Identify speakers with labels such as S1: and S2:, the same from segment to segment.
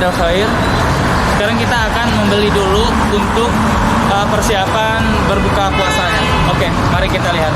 S1: ba'dal khair. Sekarang kita akan membeli dulu untuk persiapan berbuka puasanya. Oke, mari kita lihat.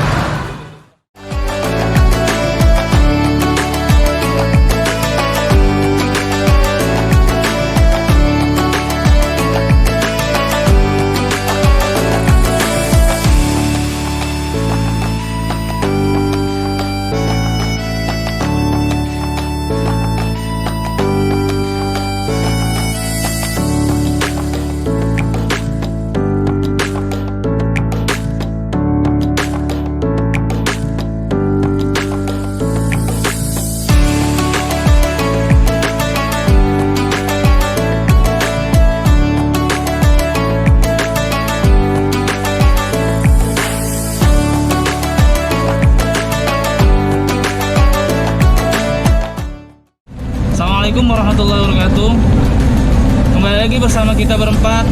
S1: Assalamualaikum warahmatullahi wabarakatuh. Kembali lagi bersama kita berempat.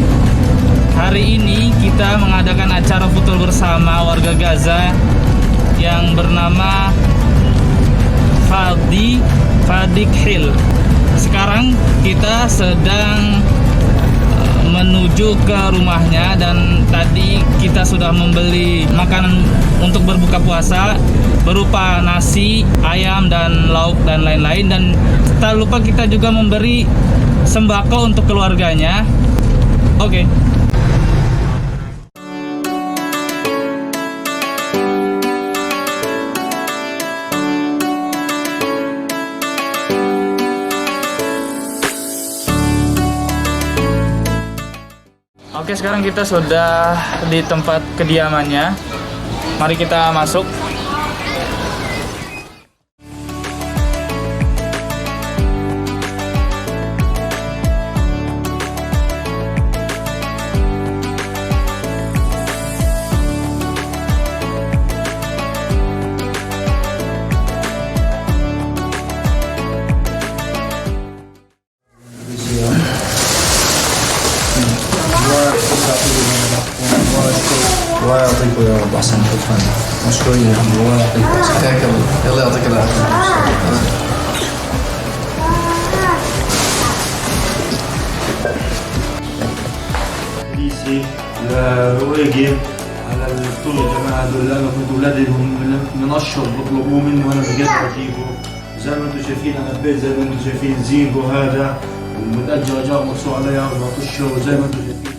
S1: Hari ini kita mengadakan acara futur bersama warga Gaza yang bernama Fadik Hill. Sekarang kita sedang menuju ke rumahnya dan tadi kita sudah membeli makanan untuk berbuka puasa berupa nasi, ayam, dan lauk dan lain-lain, dan tak lupa kita juga memberi sembako untuk keluarganya. Oke. Oke, sekarang kita sudah di tempat kediamannya. Mari kita masuk.
S2: الله يعطيكم يا رب احسن فتوى مشكورين يا عم الله يعطيكم حياك الله يلا يعطيك العافيه
S3: الواجب على الفطور يا جماعه دول المفروض اولادهم منشط بيطلبوه مني وانا بجد بجيبه زي ما انتم شايفين انا البيت زي ما انتم شايفين زينجو هذا ومتاجر اجار مقصور عليها 14 شهور زي ما انتم شايفين.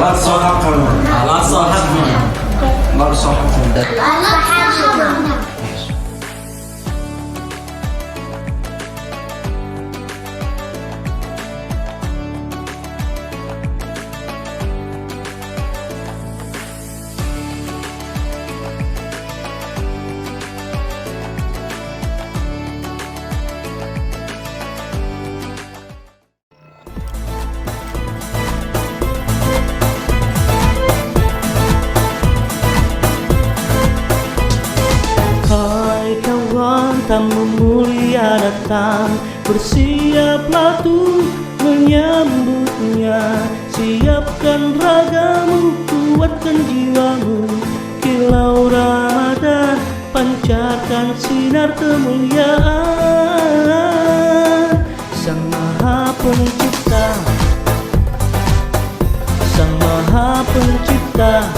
S3: لا تصحقنا لا تصحقنا لا تصحقنا.
S4: Tamu mulia datang, bersiaplah tuh menyambutnya. Siapkan ragamu, kuatkan jiwamu. Kilau Ramadan, pancarkan sinar kemuliaan. Sang Maha Pencipta, Sang Maha Pencipta.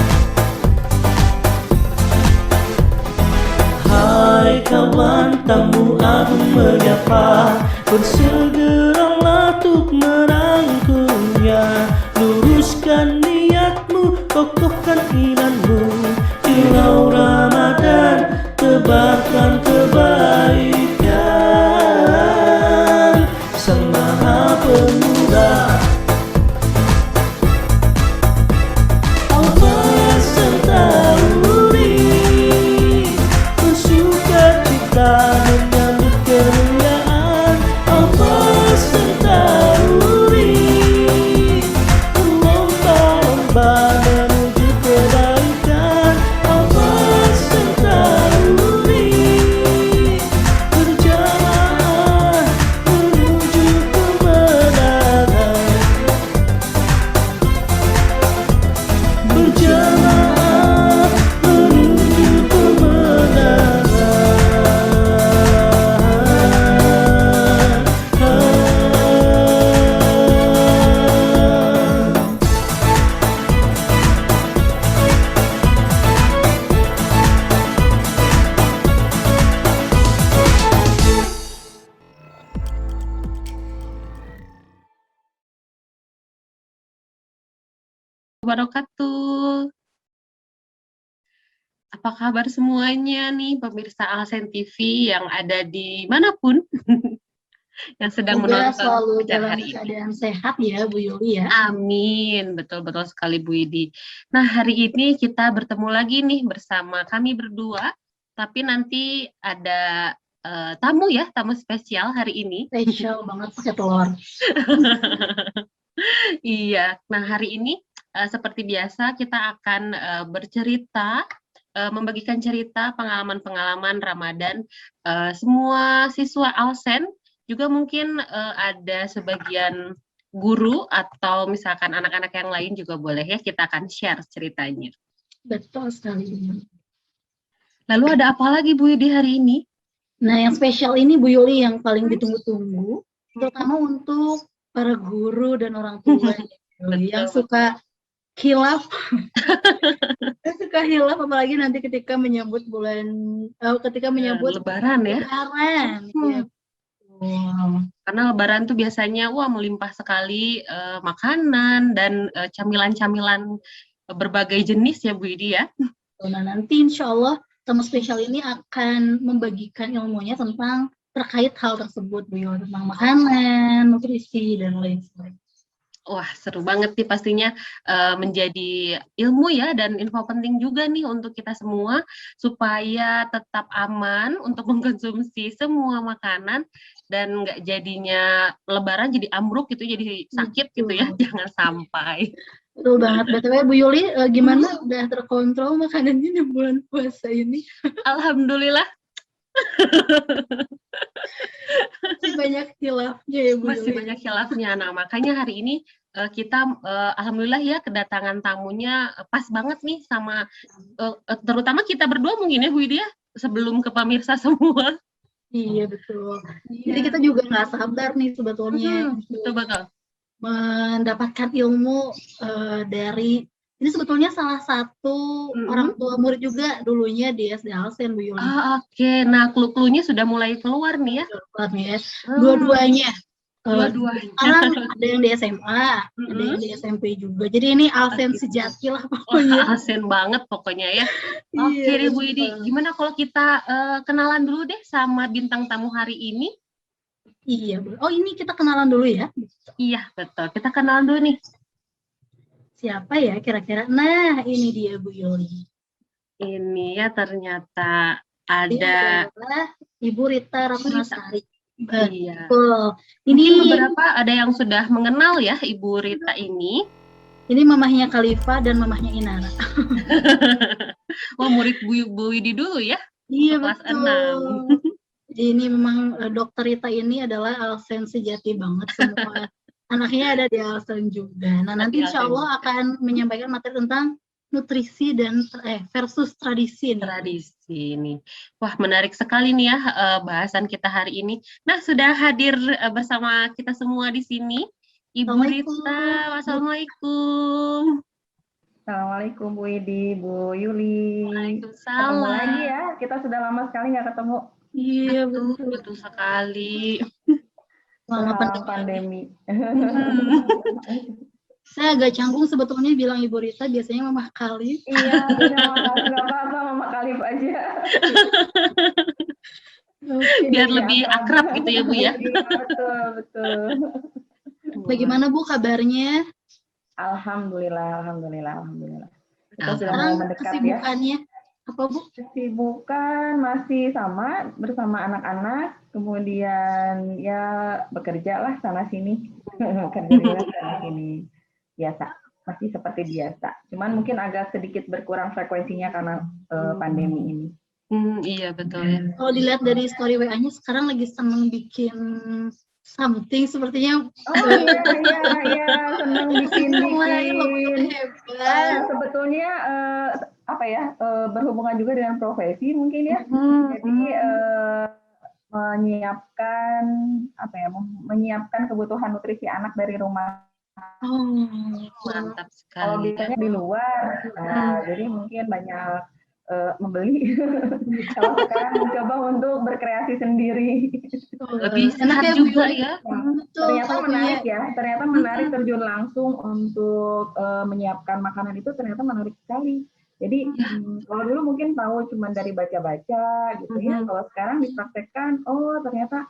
S4: Hai kawan, tamu agung menyapa, bersegeralah untuk merangkulnya. Luruskan niatmu, kokohkan imanmu. Kilau Ramadan, tebarkan kebaikan. Sang Maha Pemuda, menyambut kemuliaan. Allah
S5: wabarakatuh. Apa kabar semuanya nih pemirsa Alsen TV yang ada di manapun yang sedang
S6: Semoga
S5: menonton
S6: selalu
S5: acara
S6: dalam
S5: hari ini.
S6: keadaan sehat ya Bu Yuli ya.
S5: Amin, betul-betul sekali Bu Idi. Nah, hari ini kita bertemu lagi nih bersama kami berdua, tapi nanti ada tamu ya, tamu spesial hari ini.
S6: Spesial banget pakai telur.
S5: Iya, nah hari ini seperti biasa kita akan bercerita, membagikan cerita pengalaman-pengalaman Ramadan semua siswa Alsen, juga mungkin ada sebagian guru atau misalkan anak-anak yang lain juga boleh ya, kita akan share ceritanya.
S6: Betul sekali.
S5: Lalu ada apa lagi Bu di hari ini?
S6: Nah, yang spesial ini Bu Yuli yang paling ditunggu-tunggu, terutama untuk para guru dan orang tua yang suka khilaf. Suka khilaf apalagi nanti ketika menyambut
S5: Lebaran ya.
S6: Lebaran. Ya. Wow.
S5: Karena Lebaran tuh biasanya melimpah sekali makanan dan camilan-camilan berbagai jenis ya Bu Idi ya.
S6: Nah, nanti insya Allah tamu spesial ini akan membagikan ilmunya tentang terkait hal tersebut, Bu Yuli, tentang makanan, nutrisi, dan lain sebagainya.
S5: Wah, seru banget nih pastinya menjadi ilmu ya dan info penting juga nih untuk kita semua supaya tetap aman untuk mengkonsumsi semua makanan dan nggak jadinya Lebaran jadi ambruk gitu, jadi sakit gitu ya, jangan sampai.
S6: Betul banget. BTW Bu Yuli, gimana udah terkontrol makanannya di bulan puasa ini?
S5: Alhamdulillah.
S6: Masih banyak khilafnya ya Bu
S5: Masih
S6: Yuli.
S5: banyak khilafnya. Nah, makanya hari ini kita alhamdulillah ya kedatangan tamunya pas banget nih sama terutama kita berdua mungkin ya Bu Idi ya, sebelum ke pemirsa semua.
S6: Iya betul.
S5: Iya.
S6: Jadi kita juga nggak sabar nih sebetulnya
S5: Betul.
S6: mendapatkan ilmu dari ini sebetulnya salah satu orang tua murid juga dulunya di SD Alsen Bu Yuli.
S5: Oke. Nah, clue-cluenya sudah mulai keluar nih ya.
S6: Dua-duanya.
S5: Dua-duanya.
S6: Sekarang ada yang di SMA, ada yang di SMP juga. Jadi ini Alsen sejati lah pokoknya.
S5: Alsen banget pokoknya ya. Oke deh Bu Idi, gimana kalau kita kenalan dulu deh sama bintang tamu hari ini?
S6: Iya, Bu. Oh ini kita kenalan dulu ya.
S5: Iya, betul. Kita kenalan dulu nih.
S6: Siapa ya kira-kira? Nah, ini dia Bu Yuli.
S5: Ini ya ternyata ada
S6: Dia adalah Ibu Rita Ratnasari.
S5: Iya.
S6: Betul.
S5: Ini
S6: Ini
S5: beberapa ada yang sudah mengenal ya Ibu Rita ini.
S6: Ini mamahnya Khalifa dan mamahnya Inara.
S5: Wah, murid Bu Widi dulu ya.
S6: Iya
S5: Kelas
S6: betul. Jadi ini memang Dokter Rita ini adalah Alsen sejati banget, semua anaknya ada di Alsen juga. Nah nanti insya Allah akan menyampaikan materi tentang nutrisi dan versus tradisi.
S5: Tradisi ini. Wah, menarik sekali nih ya bahasan kita hari ini. Nah, sudah hadir bersama kita semua di sini Ibu Rita. Wassalamualaikum.
S7: Assalamualaikum Bu Idi, Bu Yuli.
S5: Waalaikumsalam.
S7: Ketemu lagi ya, kita sudah lama sekali nggak ketemu.
S6: Iya
S5: betul sekali.
S6: Selama
S7: pandemi.
S6: Saya agak canggung sebetulnya bilang Ibu Rita, biasanya Mama Khalif.
S7: Iya, nggak apa-apa, Mama Khalif aja.
S5: Biar lebih akrab gitu ya Bu ya.
S7: Betul.
S6: Bagaimana Bu kabarnya?
S7: Alhamdulillah. Kita sudah
S6: Sekarang
S7: mau mendekat ya.
S6: kesibukannya apa Bu?
S7: Kesibukan masih sama bersama anak-anak, kemudian ya bekerja lah sana sini, kerja sana sini, biasa, masih seperti biasa. Cuman mungkin agak sedikit berkurang frekuensinya karena pandemi ini.
S5: Iya betul ya.
S6: Kalau dilihat dari story WA-nya sekarang lagi seneng bikin something sepertinya.
S7: Oh iya, senang bikin. Sebetulnya berhubungan juga dengan profesi mungkin ya. Jadi menyiapkan kebutuhan nutrisi anak dari rumah.
S5: Mantap sekali.
S7: Kalau biasanya di luar, jadi mungkin banyak membeli. Kalau sekarang mencoba untuk berkreasi sendiri.
S5: Lebih sehat juga ya.
S6: betul.
S7: Ternyata
S6: Kalau
S7: menarik
S6: punya
S7: ya, ternyata menarik terjun langsung untuk menyiapkan makanan itu ternyata menarik sekali. Jadi kalau dulu mungkin tahu cuma dari baca-baca gitu ya, kalau sekarang dipraktekkan, oh ternyata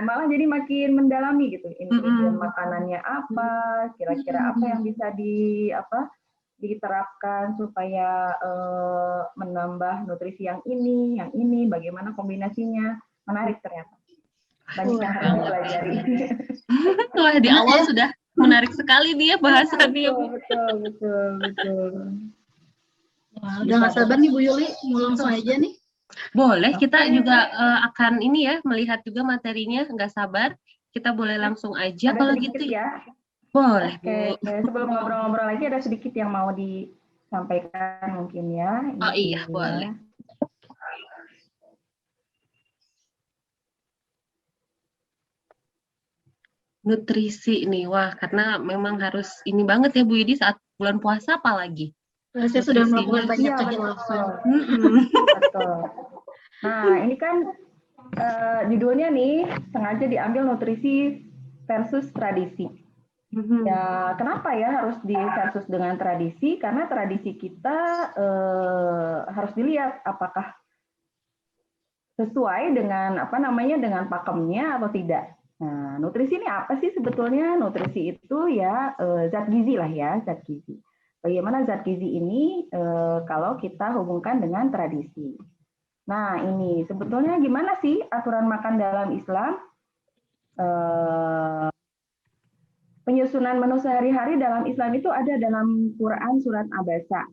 S7: malah jadi makin mendalami gitu, ingredient makanannya apa, kira-kira apa yang bisa diterapkan supaya menambah nutrisi yang ini, bagaimana kombinasinya, menarik ternyata. Banyak yang harus dipelajari.
S5: Wah, di awal sudah menarik sekali dia bahasannya, Bu.
S7: Betul.
S6: Wah, udah nggak sabar nih Bu Yuli, mau langsung aja nih.
S5: Boleh, kita juga akan ini ya, melihat juga materinya, nggak sabar. Kita boleh langsung aja
S7: Ada
S5: kalau
S7: sedikit
S5: gitu.
S7: ya.
S5: Boleh,
S7: Oke,
S5: Bu.
S7: sebelum ngobrol-ngobrol lagi ada sedikit yang mau disampaikan mungkin ya.
S5: Oh iya, boleh. Nutrisi nih, wah karena memang harus ini banget ya Bu Yudi saat bulan puasa apalagi.
S6: Saya sudah
S5: Nutrisinya.
S6: melakukan banyak
S7: Iya,
S6: kehilafan.
S7: Betul. Nah, ini kan judulnya nih sengaja diambil nutrisi versus tradisi. Ya, kenapa ya harus di versus dengan tradisi? Karena tradisi kita harus dilihat apakah sesuai dengan dengan pakemnya atau tidak. Nah, nutrisi ini apa sih sebetulnya? Nutrisi itu ya zat gizi lah ya, zat gizi. Bagaimana zat gizi ini kalau kita hubungkan dengan tradisi? Nah, ini sebetulnya gimana sih aturan makan dalam Islam? Penyusunan menu sehari-hari dalam Islam itu ada dalam Quran Surat Abasa.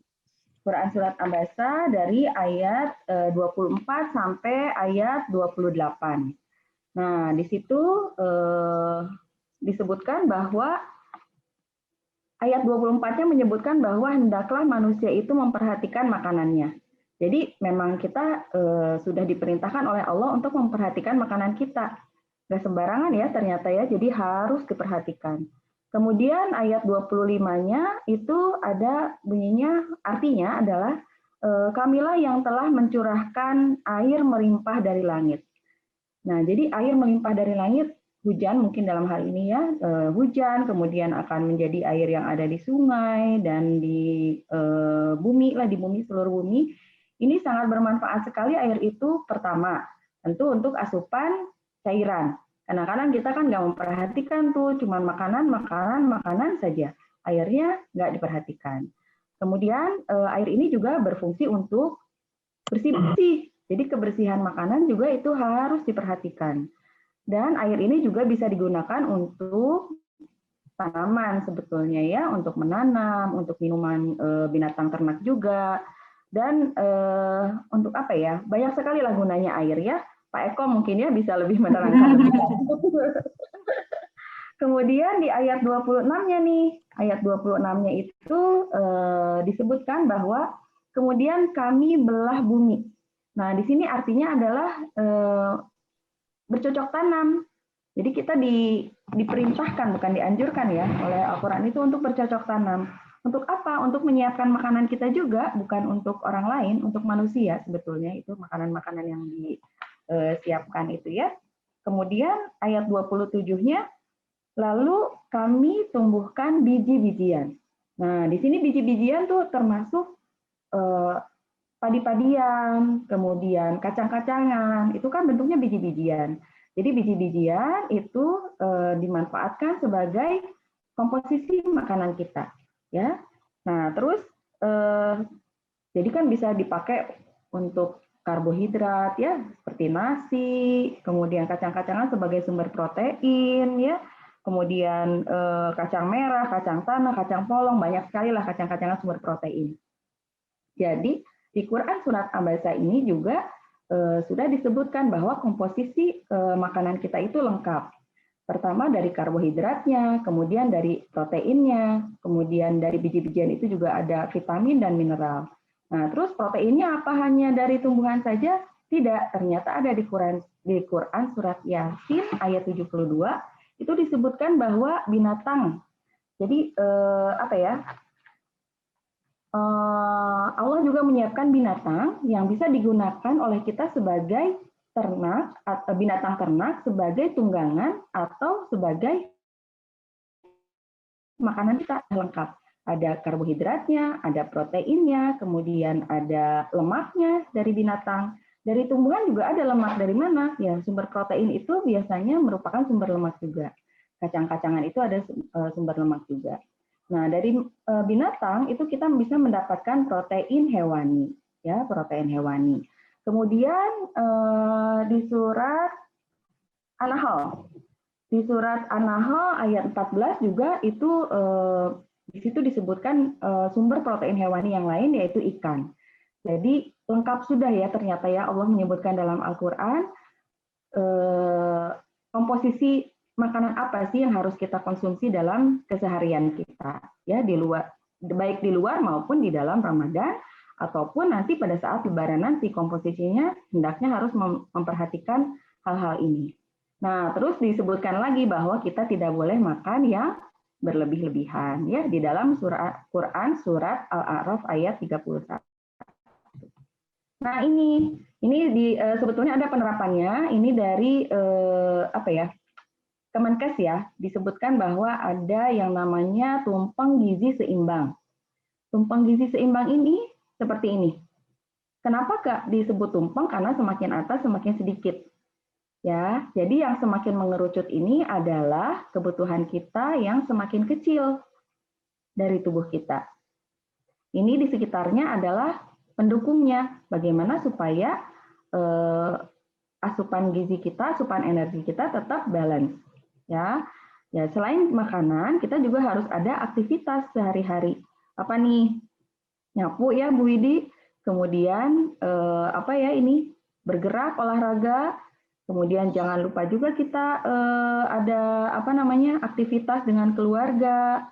S7: Quran Surat Abasa dari ayat 24 sampai ayat 28. Nah, di situ disebutkan bahwa ayat 24-nya menyebutkan bahwa hendaklah manusia itu memperhatikan makanannya. Jadi memang kita sudah diperintahkan oleh Allah untuk memperhatikan makanan kita. Nggak sembarangan ya ternyata ya, jadi harus diperhatikan. Kemudian ayat 25-nya itu ada bunyinya, artinya adalah kamilah yang telah mencurahkan air melimpah dari langit. Nah, jadi air melimpah dari langit, hujan mungkin dalam hal ini ya, hujan kemudian akan menjadi air yang ada di sungai dan di bumi lah, di bumi, seluruh bumi. Ini sangat bermanfaat sekali air itu. Pertama, tentu untuk asupan cairan. Kadang-kadang kita kan nggak memperhatikan tuh, cuma makanan saja. Airnya nggak diperhatikan. Kemudian air ini juga berfungsi untuk bersih-bersih. Jadi kebersihan makanan juga itu harus diperhatikan. Dan air ini juga bisa digunakan untuk tanaman sebetulnya ya, untuk menanam, untuk minuman binatang ternak juga. Dan untuk apa ya, banyak sekali lah gunanya air ya. Pak Eko mungkin ya bisa lebih menerangkan. Kemudian di ayat 26-nya nih, ayat 26-nya itu disebutkan bahwa kemudian kami belah bumi. Nah, di sini artinya adalah bercocok tanam. Jadi kita diperintahkan, bukan dianjurkan ya, oleh Al-Quran itu untuk bercocok tanam. Untuk apa? Untuk menyiapkan makanan kita juga, bukan untuk orang lain, untuk manusia sebetulnya itu makanan-makanan yang disiapkan itu ya. Kemudian ayat 27-nya, lalu kami tumbuhkan biji-bijian. Nah, di sini biji-bijian tuh termasuk padi-padian, kemudian kacang-kacangan, itu kan bentuknya biji-bijian. Jadi biji-bijian itu dimanfaatkan sebagai komposisi makanan kita, ya. Nah, terus jadi kan bisa dipakai untuk karbohidrat, ya, seperti nasi, kemudian kacang-kacangan sebagai sumber protein, ya. Kemudian kacang merah, kacang tanah, kacang polong, banyak sekali lah kacang-kacangan sumber protein. Jadi di Quran Surat Abasa ini juga sudah disebutkan bahwa komposisi makanan kita itu lengkap. Pertama dari karbohidratnya, kemudian dari proteinnya, kemudian dari biji-bijian itu juga ada vitamin dan mineral. Nah, terus proteinnya apa hanya dari tumbuhan saja? Tidak, ternyata ada di Quran Surat Yasin ayat 72 itu disebutkan bahwa binatang. Jadi Allah juga menyiapkan binatang yang bisa digunakan oleh kita sebagai ternak atau binatang ternak sebagai tunggangan atau sebagai makanan kita lengkap. Ada karbohidratnya, ada proteinnya, kemudian ada lemaknya dari binatang. Dari tumbuhan juga ada lemak. Dari mana? Ya, sumber protein itu biasanya merupakan sumber lemak juga. Kacang-kacangan itu ada sumber lemak juga. Nah, dari binatang itu kita bisa mendapatkan protein hewani, ya, protein hewani. Kemudian di surat An-Nahl, ayat 14 juga itu di situ disebutkan sumber protein hewani yang lain yaitu ikan. Jadi lengkap sudah ya ternyata ya Allah menyebutkan dalam Al-Qur'an komposisi makanan apa sih yang harus kita konsumsi dalam keseharian kita ya di luar, baik di luar maupun di dalam Ramadan ataupun nanti pada saat Lebaran nanti komposisinya hendaknya harus memperhatikan hal-hal ini. Nah, terus disebutkan lagi bahwa kita tidak boleh makan yang berlebih-lebihan ya di dalam Quran surat Al-A'raf ayat 31. Nah, ini sebetulnya ada penerapannya ini dari Kemenkes ya, disebutkan bahwa ada yang namanya tumpeng gizi seimbang. Tumpeng gizi seimbang ini seperti ini. Kenapa Kak disebut tumpeng? Karena semakin atas semakin sedikit. Ya, jadi yang semakin mengerucut ini adalah kebutuhan kita yang semakin kecil dari tubuh kita. Ini di sekitarnya adalah pendukungnya. Bagaimana supaya asupan gizi kita, asupan energi kita tetap balance. Ya, selain makanan, kita juga harus ada aktivitas sehari-hari. Apa nih? Nyapu ya Bu Widi. Kemudian bergerak, olahraga. Kemudian jangan lupa juga kita ada aktivitas dengan keluarga.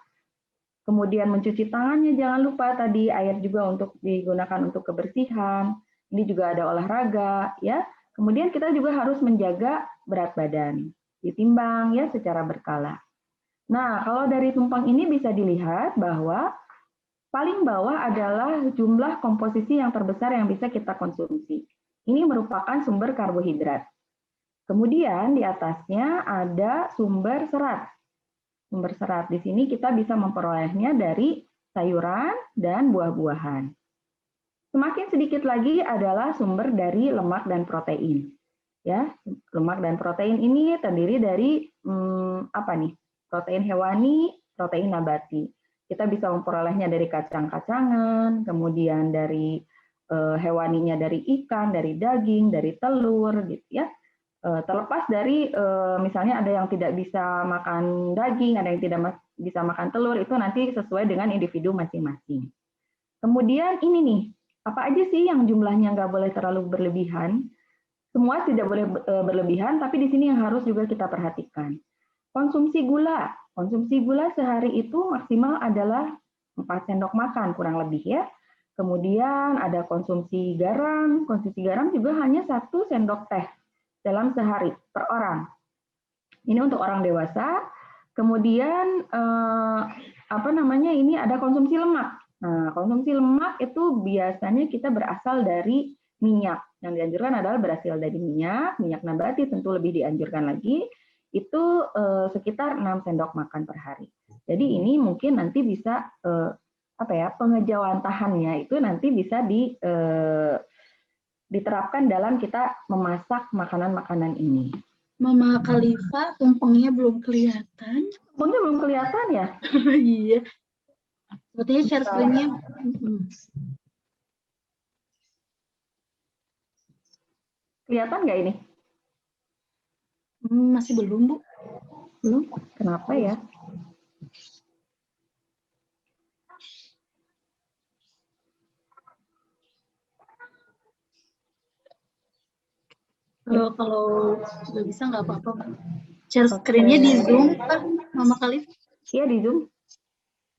S7: Kemudian mencuci tangannya jangan lupa, tadi air juga untuk digunakan untuk kebersihan. Ini juga ada olahraga ya. Kemudian kita juga harus menjaga berat badan, ditimbang ya secara berkala. Nah, kalau dari tumpeng ini bisa dilihat bahwa paling bawah adalah jumlah komposisi yang terbesar yang bisa kita konsumsi. Ini merupakan sumber karbohidrat. Kemudian di atasnya ada sumber serat. Sumber serat di sini kita bisa memperolehnya dari sayuran dan buah-buahan. Semakin sedikit lagi adalah sumber dari lemak dan protein. Ya, lemak dan protein ini terdiri dari protein hewani, protein nabati. Kita bisa memperolehnya dari kacang-kacangan, kemudian dari hewaninya dari ikan, dari daging, dari telur, gitu ya. Terlepas dari misalnya ada yang tidak bisa makan daging, ada yang tidak bisa makan telur, itu nanti sesuai dengan individu masing-masing. Kemudian ini nih, apa aja sih yang jumlahnya nggak boleh terlalu berlebihan? Semua tidak boleh berlebihan, tapi di sini yang harus juga kita perhatikan. Konsumsi gula. Konsumsi gula sehari itu maksimal adalah 4 sendok makan, kurang lebih ya. Kemudian ada konsumsi garam. Konsumsi garam juga hanya 1 sendok teh dalam sehari per orang. Ini untuk orang dewasa. Kemudian ini ada konsumsi lemak. Nah, konsumsi lemak itu biasanya kita berasal dari minyak. Yang dianjurkan adalah berasal dari minyak nabati tentu lebih dianjurkan lagi. Itu sekitar 6 sendok makan per hari. Jadi ini mungkin nanti bisa pengejawantahannya itu nanti bisa diterapkan dalam kita memasak makanan-makanan ini.
S6: Mama Khalifa, tumpengnya belum kelihatan.
S7: Tumpengnya belum kelihatan ya?
S6: Iya. Sepertinya share screen-nya.
S7: Kelihatan nggak ini?
S6: Masih belum, Bu.
S7: Belum? Kenapa ya?
S6: Kalau nggak bisa nggak apa-apa. Share screen-nya di Zoom, Pak, Mama Khalif.
S7: Iya, di Zoom.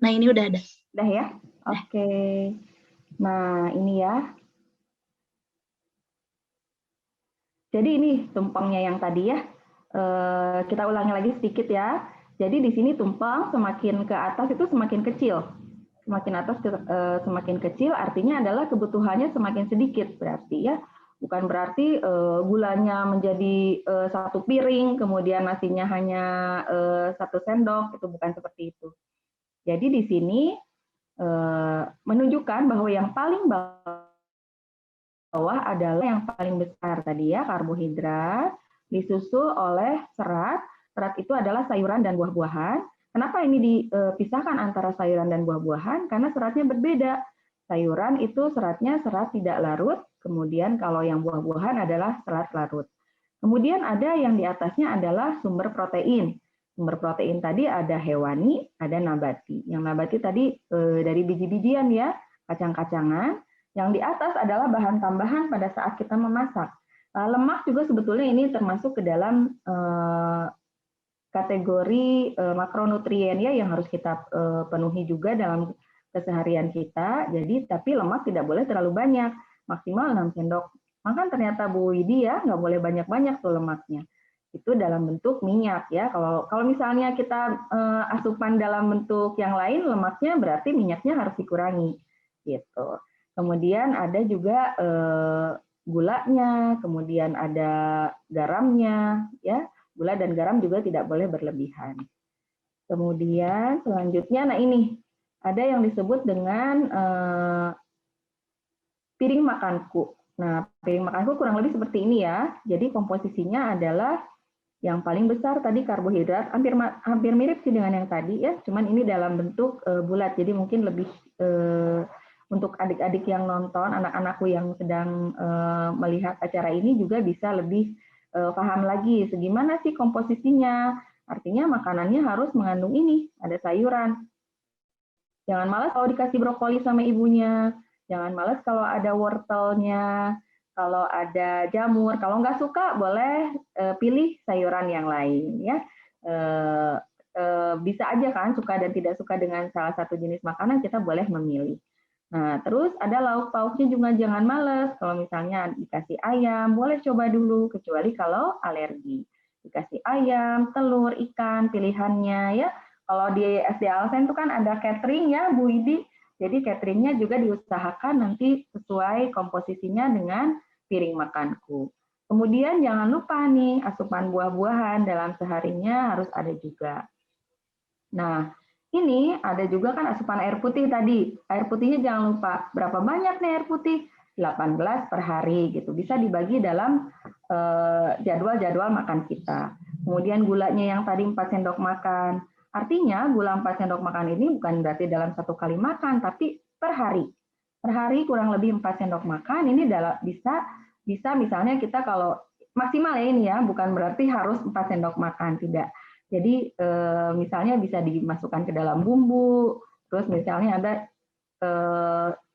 S6: Nah, ini udah ada.
S7: Udah ya? Oke. Nah, ini ya. Jadi ini tumpengnya yang tadi ya. Kita ulangi lagi sedikit ya. Jadi di sini tumpeng semakin ke atas itu semakin kecil. Semakin atas semakin kecil artinya adalah kebutuhannya semakin sedikit berarti ya. Bukan berarti gulanya menjadi 1 piring, kemudian nasinya hanya 1 sendok, itu bukan seperti itu. Jadi di sini menunjukkan bahwa yang paling bawah adalah yang paling besar tadi ya, karbohidrat, disusul oleh serat. Serat itu adalah sayuran dan buah-buahan. Kenapa ini dipisahkan antara sayuran dan buah-buahan? Karena seratnya berbeda. Sayuran itu seratnya serat tidak larut, kemudian kalau yang buah-buahan adalah serat larut. Kemudian ada yang di atasnya adalah sumber protein. Sumber protein tadi ada hewani, ada nabati. Yang nabati tadi dari biji-bijian ya, kacang-kacangan. Yang di atas adalah bahan tambahan pada saat kita memasak. Lemak juga sebetulnya ini termasuk ke dalam kategori makronutrien ya yang harus kita penuhi juga dalam keseharian kita. Jadi tapi lemak tidak boleh terlalu banyak, maksimal 6 sendok makan. Ternyata Bu Widi ya nggak boleh banyak-banyak tuh lemaknya. Itu dalam bentuk minyak ya. Kalau misalnya kita asupan dalam bentuk yang lain lemaknya, berarti minyaknya harus dikurangi gitu. Kemudian ada juga gulanya, kemudian ada garamnya, ya. Gula dan garam juga tidak boleh berlebihan. Kemudian selanjutnya, nah ini ada yang disebut dengan piring makanku. Nah, piring makanku kurang lebih seperti ini ya. Jadi komposisinya adalah yang paling besar tadi karbohidrat, hampir mirip sih dengan yang tadi ya. Cuman ini dalam bentuk bulat, jadi mungkin lebih untuk adik-adik yang nonton, anak-anakku yang sedang melihat acara ini juga bisa lebih paham lagi segimana sih komposisinya. Artinya makanannya harus mengandung ini, ada sayuran. Jangan malas kalau dikasih brokoli sama ibunya, jangan malas kalau ada wortelnya, kalau ada jamur. Kalau nggak suka boleh pilih sayuran yang lain ya. Bisa aja kan suka dan tidak suka dengan salah satu jenis makanan, kita boleh memilih. Nah, terus ada lauk pauknya juga jangan males. Kalau misalnya dikasih ayam, boleh coba dulu, kecuali kalau alergi. Dikasih ayam, telur, ikan, pilihannya ya. Kalau di SD Alsen itu kan ada catering ya, Bu Idi. Jadi cateringnya juga diusahakan nanti sesuai komposisinya dengan piring makanku. Kemudian jangan lupa nih, asupan buah-buahan dalam seharinya harus ada juga. Nah, ini ada juga kan asupan air putih tadi. Air putihnya jangan lupa. Berapa banyak nih air putih? 18 per hari gitu. Bisa dibagi dalam jadwal-jadwal makan kita. Kemudian gulanya yang tadi 4 sendok makan. Artinya gula 4 sendok makan ini bukan berarti dalam 1 kali makan, tapi per hari. Per hari kurang lebih 4 sendok makan. Ini bisa misalnya kita kalau maksimal ya ini ya, bukan berarti harus 4 sendok makan, tidak. Jadi misalnya bisa dimasukkan ke dalam bumbu, terus misalnya ada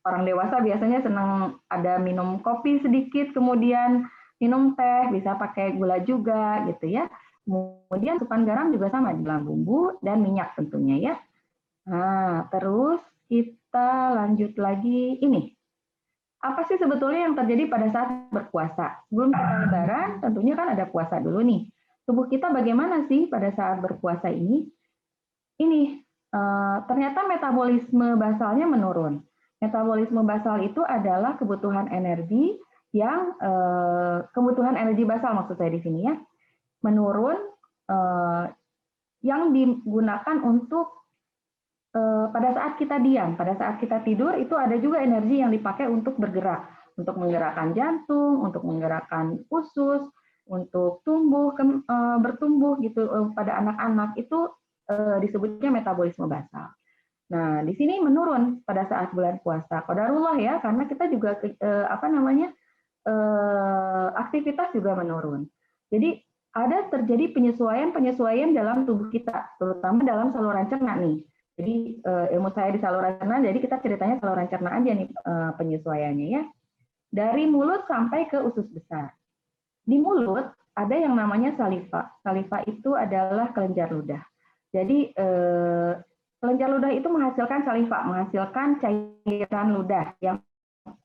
S7: orang dewasa biasanya senang ada minum kopi sedikit, kemudian minum teh, bisa pakai gula juga gitu ya. Kemudian asupan garam juga sama di dalam bumbu dan minyak tentunya ya. Nah, terus kita lanjut lagi ini. Apa sih sebetulnya yang terjadi pada saat berpuasa? Sebelum kita lebaran tentunya kan ada puasa dulu nih. Tubuh kita bagaimana sih pada saat berpuasa ini? Ini ternyata metabolisme basalnya menurun. Metabolisme basal itu adalah kebutuhan energi yang kebutuhan energi basal maksud saya di sini ya, menurun yang digunakan untuk pada saat kita diam, pada saat kita tidur itu ada juga energi yang dipakai untuk bergerak, untuk menggerakkan jantung, untuk menggerakkan usus, untuk bertumbuh gitu pada anak-anak itu disebutnya metabolisme basal. Nah, di sini menurun pada saat bulan puasa. Qadarullah ya, karena kita juga aktivitas juga menurun. Jadi ada terjadi penyesuaian dalam tubuh kita, terutama dalam saluran cerna nih. Jadi ilmu saya di saluran cerna, jadi kita ceritanya saluran cerna aja nih penyesuaiannya ya. Dari mulut sampai ke usus besar. Di mulut ada yang namanya saliva. Saliva itu adalah kelenjar ludah. Jadi kelenjar ludah itu menghasilkan saliva, menghasilkan cairan ludah yang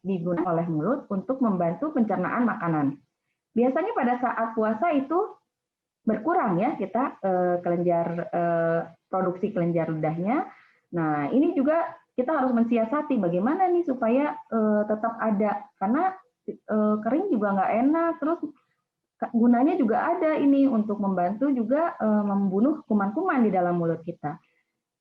S7: digunakan oleh mulut untuk membantu pencernaan makanan. Biasanya pada saat puasa itu berkurang ya kita produksi kelenjar ludahnya. Nah, ini juga kita harus mensiasati bagaimana nih supaya tetap ada, karena kering juga nggak enak. Terus gunanya juga ada ini untuk membantu juga membunuh kuman-kuman di dalam mulut kita.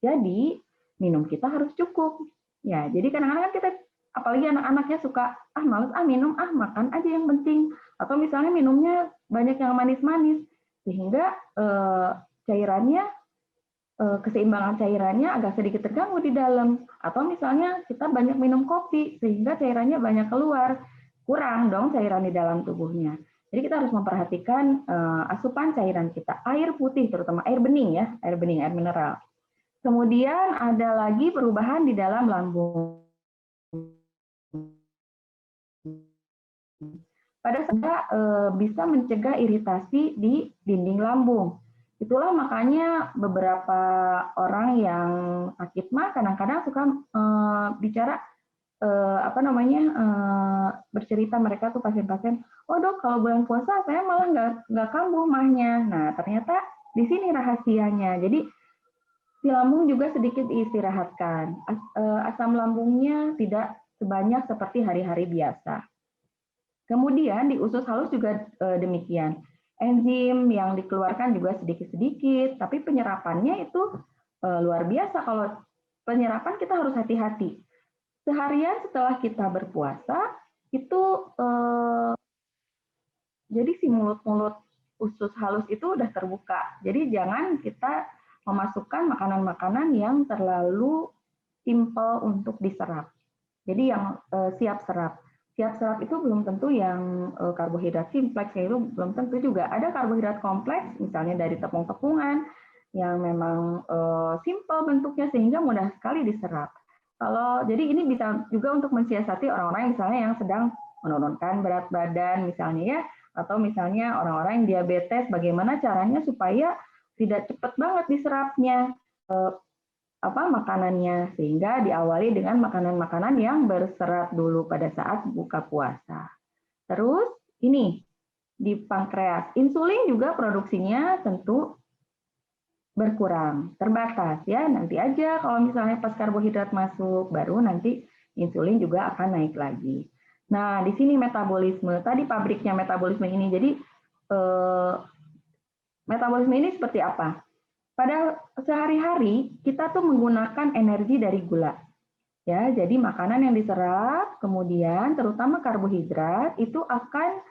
S7: Jadi minum kita harus cukup. Ya, jadi kadang-kadang kita, apalagi anak-anaknya suka males minum, makan aja yang penting. Atau misalnya minumnya banyak yang manis-manis sehingga cairannya, keseimbangan cairannya agak sedikit terganggu di dalam. Atau misalnya kita banyak minum kopi sehingga cairannya banyak keluar, kurang dong cairan di dalam tubuhnya. Jadi kita harus memperhatikan asupan cairan kita, air putih terutama air bening ya, air bening, air mineral. Kemudian ada lagi perubahan di dalam lambung. Pada saat bisa mencegah iritasi di dinding lambung. Itulah makanya beberapa orang yang sakit mah kadang-kadang suka bicara bercerita, mereka tuh pasien-pasien, oh dok kalau bulan puasa saya malah nggak kambuh mahnya. Nah ternyata di sini rahasianya. Jadi si lambung juga sedikit diistirahatkan. Asam lambungnya tidak sebanyak seperti hari-hari biasa. Kemudian di usus halus juga demikian. Enzim yang dikeluarkan juga sedikit-sedikit, tapi penyerapannya itu luar biasa. Kalau penyerapan kita harus hati-hati. Seharian setelah kita berpuasa, itu jadi si mulut-mulut usus halus itu udah terbuka. Jadi jangan kita memasukkan makanan-makanan yang terlalu simpel untuk diserap. Jadi yang siap serap. Siap serap itu belum tentu yang karbohidrat simpleks, itu belum tentu juga. Ada karbohidrat kompleks, misalnya dari tepung-tepungan, yang memang simpel bentuknya sehingga mudah sekali diserap. Jadi ini bisa juga untuk mensiasati orang-orang misalnya yang sedang menurunkan berat badan misalnya ya, atau misalnya orang-orang yang diabetes, bagaimana caranya supaya tidak cepat banget diserapnya makanannya, sehingga diawali dengan makanan-makanan yang berserat dulu pada saat buka puasa. Terus ini di pankreas, insulin juga produksinya tentu berkurang, terbatas ya. Nanti aja kalau misalnya pas karbohidrat masuk, baru nanti insulin juga akan naik lagi. Nah, di sini metabolisme. Tadi pabriknya metabolisme ini. Jadi metabolisme ini seperti apa? Pada sehari-hari kita tuh menggunakan energi dari gula. Ya, jadi makanan yang diserap, kemudian terutama karbohidrat itu akan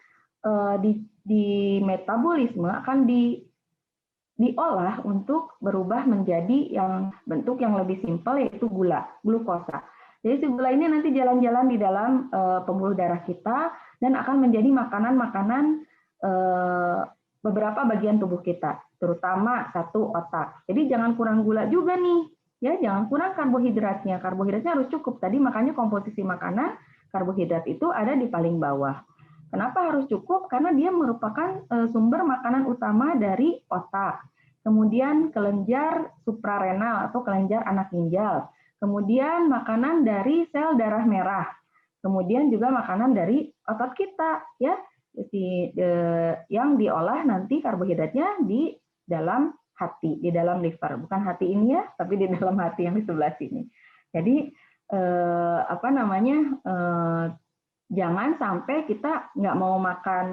S7: di metabolisme akan diolah untuk berubah menjadi yang bentuk yang lebih simpel, yaitu glukosa. Jadi si gula ini nanti jalan-jalan di dalam pembuluh darah kita dan akan menjadi makanan-makanan beberapa bagian tubuh kita, terutama satu otak. Jadi jangan kurang gula juga nih, ya jangan kurang karbohidratnya. Karbohidratnya harus cukup. Tadi makanya komposisi makanan karbohidrat itu ada di paling bawah. Kenapa harus cukup? Karena dia merupakan sumber makanan utama dari otak. Kemudian kelenjar suprarenal atau kelenjar anak ginjal. Kemudian makanan dari sel darah merah. Kemudian juga makanan dari otot kita, ya. Yang diolah nanti karbohidratnya di dalam hati, di dalam liver. Bukan hati ini ya, tapi di dalam hati yang di sebelah sini. Jadi jangan sampai kita nggak mau makan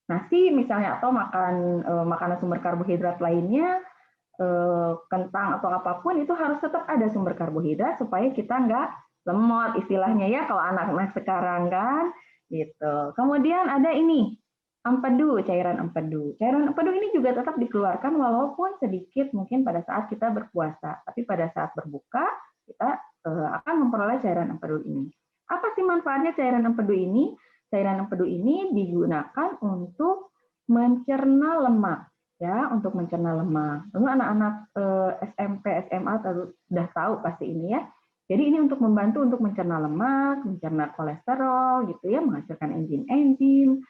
S7: nasi misalnya atau makan makanan sumber karbohidrat lainnya, kentang atau apapun, itu harus tetap ada sumber karbohidrat supaya kita nggak lemot istilahnya ya kalau anak-anak sekarang kan gitu. Kemudian ada ini empedu, cairan empedu. Cairan empedu ini juga tetap dikeluarkan walaupun sedikit mungkin pada saat kita berpuasa, tapi pada saat berbuka kita akan memperoleh cairan empedu ini. Apa sih manfaatnya cairan empedu ini? Cairan empedu ini digunakan untuk mencerna lemak, ya, untuk mencerna lemak. Tentu anak-anak SMP, SMA sudah tahu pasti ini ya. Jadi ini untuk membantu untuk mencerna lemak, mencerna kolesterol, gitu ya, menghasilkan enzim-enzim.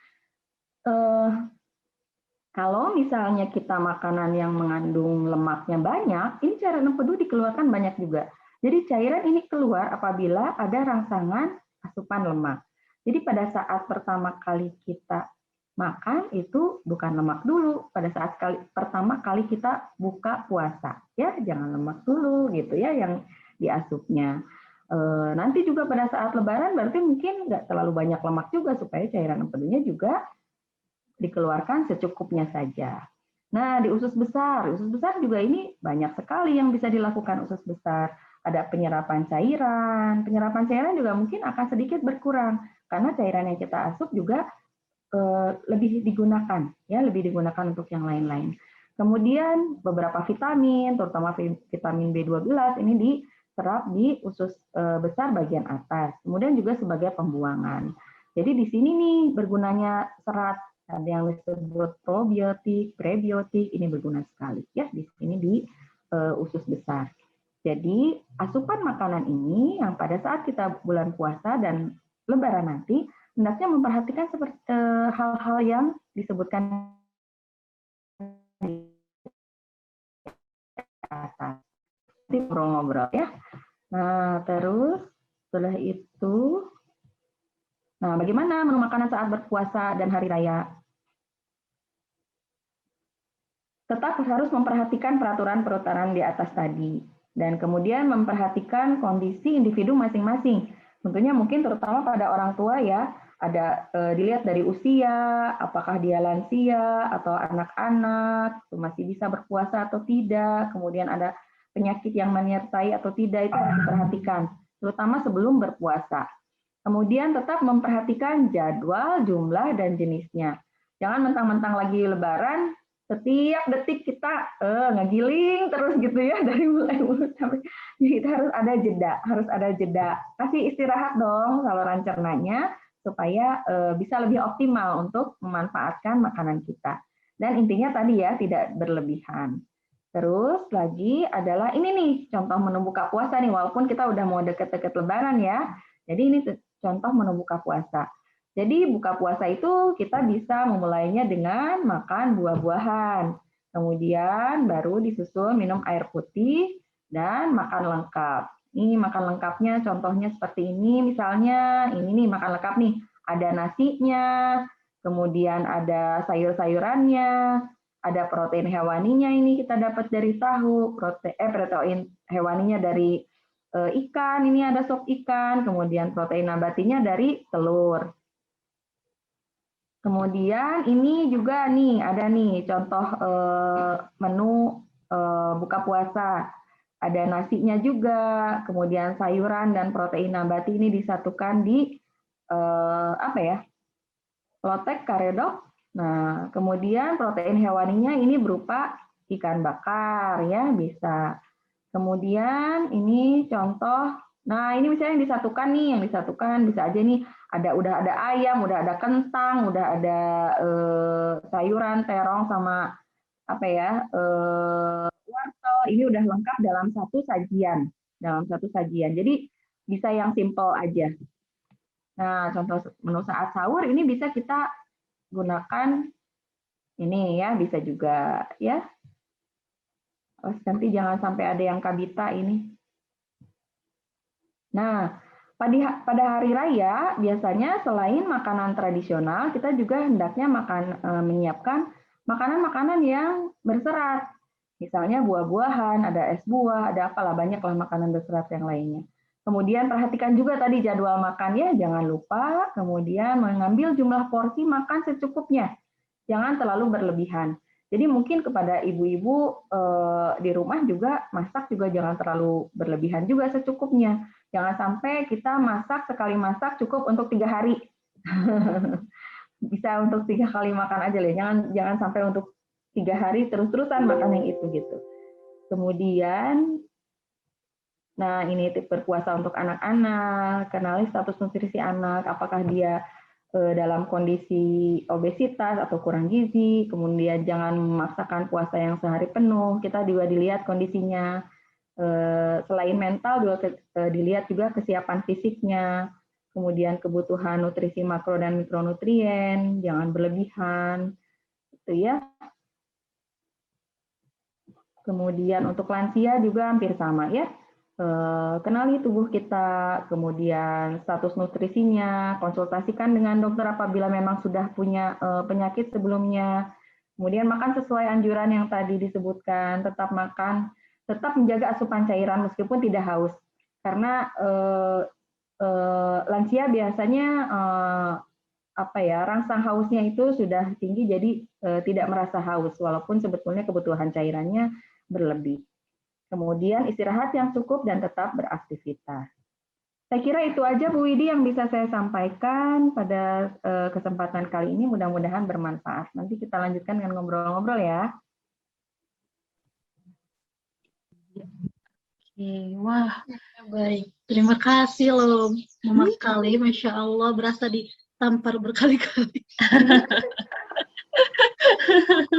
S7: Kalau misalnya kita makanan yang mengandung lemaknya banyak, ini cairan empedu dikeluarkan banyak juga. Jadi cairan ini keluar apabila ada rangsangan asupan lemak. Jadi pada saat pertama kali kita makan itu bukan lemak dulu. Pada saat pertama kali kita buka puasa, ya jangan lemak dulu gitu ya yang diasupnya. Nanti juga pada saat lebaran berarti mungkin nggak terlalu banyak lemak juga supaya cairan empedunya juga dikeluarkan secukupnya saja. Nah, di usus besar juga ini banyak sekali yang bisa dilakukan usus besar. Ada penyerapan cairan juga mungkin akan sedikit berkurang karena cairan yang kita asup juga lebih digunakan, ya, lebih digunakan untuk yang lain-lain. Kemudian beberapa vitamin, terutama vitamin B12 ini diserap di usus besar bagian atas. Kemudian juga sebagai pembuangan. Jadi di sini nih bergunanya serat. Ada yang disebut probiotik, prebiotik, ini berguna sekali ya di sini di usus besar. Jadi asupan makanan ini yang pada saat kita bulan puasa dan lebaran nanti hendaknya memperhatikan seperti hal-hal yang disebutkan di atas. Ngobrol-ngobrol ya. Nah, terus setelah itu, nah bagaimana menu makanan saat berpuasa dan hari raya? Tetap harus memperhatikan peraturan-peraturan di atas tadi. Dan kemudian memperhatikan kondisi individu masing-masing. Tentunya mungkin terutama pada orang tua ya, ada dilihat dari usia, apakah dia lansia atau anak-anak, masih bisa berpuasa atau tidak, kemudian ada penyakit yang menyertai atau tidak, itu harus diperhatikan, terutama sebelum berpuasa. Kemudian tetap memperhatikan jadwal, jumlah, dan jenisnya. Jangan mentang-mentang lagi lebaran, setiap detik kita ngegiling terus gitu ya dari mulai mulut sampai kita harus ada jeda, kasih istirahat dong saluran cernanya supaya bisa lebih optimal untuk memanfaatkan makanan kita. Dan intinya tadi ya tidak berlebihan. Terus lagi adalah ini nih contoh menu buka puasa nih, walaupun kita udah mau deket-deket lebaran ya. Jadi ini contoh menu buka puasa. Jadi buka puasa itu kita bisa memulainya dengan makan buah-buahan. Kemudian baru disusul minum air putih dan makan lengkap. Ini makan lengkapnya contohnya seperti ini. Misalnya ini nih makan lengkap nih. Ada nasinya, kemudian ada sayur-sayurannya, ada protein hewaninya ini kita dapat dari tahu, protein hewaninya dari ikan, ini ada sop ikan, kemudian protein nabatinya dari telur. Kemudian ini juga nih ada nih contoh menu buka puasa. Ada nasinya juga, kemudian sayuran dan protein nabati ini disatukan di lotek karedok. Nah, kemudian protein hewaninya ini berupa ikan bakar ya bisa. Kemudian ini contoh, nah ini misalnya yang disatukan bisa aja nih udah ada ayam, udah ada kentang, udah ada sayuran, terong sama wortel. Ini udah lengkap dalam satu sajian. Jadi bisa yang simple aja. Nah, contoh menu saat sahur ini bisa kita gunakan ini ya, bisa juga ya. Nanti jangan sampai ada yang kabita ini. Nah, pada hari raya biasanya selain makanan tradisional, kita juga hendaknya menyiapkan makanan-makanan yang berserat. Misalnya buah-buahan, ada es buah, ada apalah banyaklah makanan berserat yang lainnya. Kemudian perhatikan juga tadi jadwal makan ya, jangan lupa. Kemudian mengambil jumlah porsi makan secukupnya, jangan terlalu berlebihan. Jadi mungkin kepada ibu-ibu di rumah juga masak juga jangan terlalu berlebihan juga secukupnya. Jangan sampai kita sekali masak cukup untuk 3 hari. Bisa untuk 3 kali makan aja lah. Jangan sampai untuk 3 hari terus-terusan makan yang itu gitu. Kemudian, nah ini tips berpuasa untuk anak-anak, kenali status nutrisi anak, apakah dia dalam kondisi obesitas atau kurang gizi, kemudian jangan memaksakan puasa yang sehari penuh, kita juga dilihat kondisinya, selain mental juga dilihat juga kesiapan fisiknya, kemudian kebutuhan nutrisi makro dan mikronutrien, jangan berlebihan, gitu ya. Kemudian untuk lansia juga hampir sama ya. Kenali tubuh kita, kemudian status nutrisinya, konsultasikan dengan dokter apabila memang sudah punya penyakit sebelumnya, kemudian makan sesuai anjuran yang tadi disebutkan, tetap menjaga asupan cairan meskipun tidak haus. karena lansia biasanya rangsang hausnya itu sudah tinggi, jadi tidak merasa haus walaupun sebetulnya kebutuhan cairannya berlebih. Kemudian istirahat yang cukup dan tetap beraktivitas. Saya kira itu aja Bu Widi yang bisa saya sampaikan pada kesempatan kali ini, mudah-mudahan bermanfaat. Nanti kita lanjutkan dengan ngobrol-ngobrol ya.
S5: Oke, wah,
S6: Baik, terima kasih loh Mama sekali, Masya Allah, berasa ditampar berkali-kali.